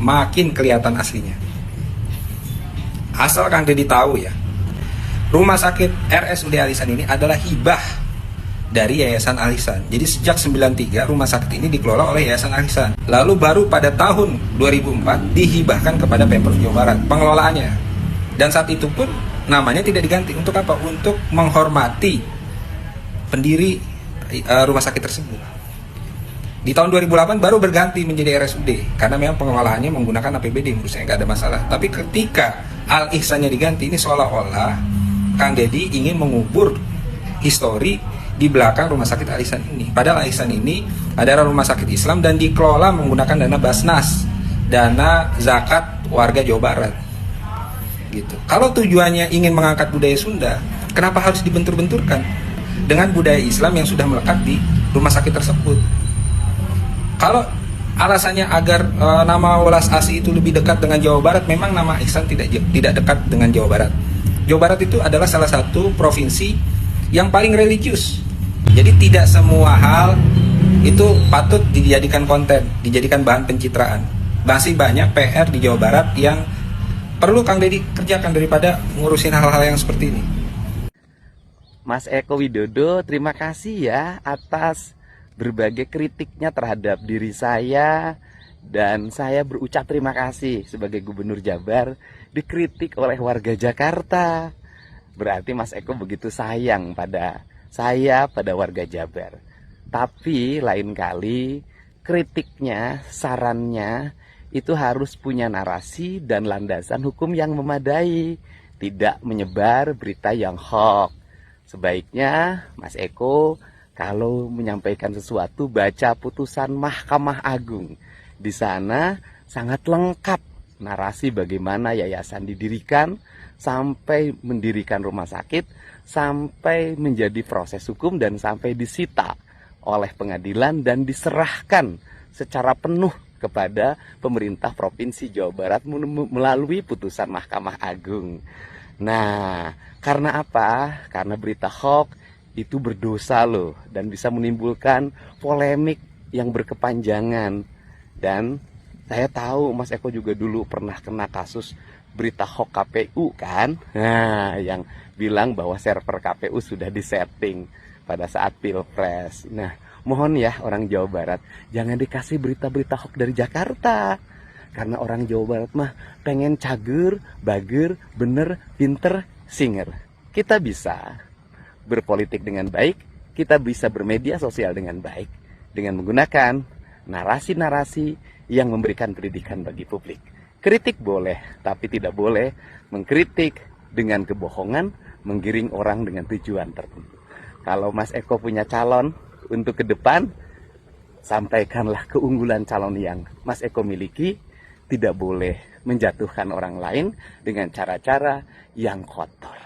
makin kelihatan aslinya. Asal Kang Deddy tahu ya, rumah sakit RSUD Al-Ihsan ini adalah hibah dari Yayasan Al-Ihsan. Jadi sejak 93 rumah sakit ini dikelola oleh Yayasan Al-Ihsan. Lalu baru pada tahun 2004 dihibahkan kepada Pemprov Jawa Barat pengelolaannya. Dan saat itu pun namanya tidak diganti. Untuk apa? Untuk menghormati pendiri rumah sakit tersebut. Di tahun 2008 baru berganti menjadi RSUD karena memang pengelolaannya menggunakan APBD, menurut saya nggak ada masalah. Tapi ketika Al-Ihsannya diganti, ini seolah-olah Kang Deddy ingin mengubur histori di belakang rumah sakit Al-Ihsan ini. Padahal Al-Ihsan ini adalah rumah sakit Islam dan dikelola menggunakan dana Basnas, dana zakat warga Jawa Barat. Gitu. Kalau tujuannya ingin mengangkat budaya Sunda, kenapa harus dibentur-benturkan dengan budaya Islam yang sudah melekat di rumah sakit tersebut? Kalau alasannya agar nama Welas Asih itu lebih dekat dengan Jawa Barat, memang nama Ihsan tidak dekat dengan Jawa Barat. Jawa Barat itu adalah salah satu provinsi yang paling religius. Jadi tidak semua hal itu patut dijadikan konten, dijadikan bahan pencitraan. Masih banyak PR di Jawa Barat yang perlu Kang Deddy kerjakan daripada ngurusin hal-hal yang seperti ini. Mas Eko Widodo, terima kasih ya atas berbagai kritiknya terhadap diri saya. Dan saya berucap terima kasih sebagai Gubernur Jabar dikritik oleh warga Jakarta. Berarti Mas Eko begitu sayang pada saya, pada warga Jabar. Tapi lain kali kritiknya, sarannya itu harus punya narasi dan landasan hukum yang memadai. Tidak menyebar berita yang hoax. Sebaiknya Mas Eko kalau menyampaikan sesuatu baca putusan Mahkamah Agung. Di sana sangat lengkap narasi bagaimana yayasan didirikan, sampai mendirikan rumah sakit, sampai menjadi proses hukum dan sampai disita oleh pengadilan dan diserahkan secara penuh kepada pemerintah Provinsi Jawa Barat melalui putusan Mahkamah Agung. Nah, karena apa? Karena berita hoax itu berdosa loh dan bisa menimbulkan polemik yang berkepanjangan. Dan saya tahu Mas Eko juga dulu pernah kena kasus berita hoax KPU kan. Nah, yang bilang bahwa server KPU sudah disetting pada saat Pilpres. Nah, mohon ya orang Jawa Barat, jangan dikasih berita-berita hoax dari Jakarta. Karena orang Jawa Barat mah pengen cager, bager, bener, pinter, singer. Kita bisa berpolitik dengan baik, kita bisa bermedia sosial dengan baik dengan menggunakan narasi-narasi yang memberikan pendidikan bagi publik. Kritik boleh, tapi tidak boleh mengkritik dengan kebohongan, menggiring orang dengan tujuan tertentu. Kalau Mas Eko punya calon untuk ke depan, sampaikanlah keunggulan calon yang Mas Eko miliki. Tidak boleh menjatuhkan orang lain dengan cara-cara yang kotor.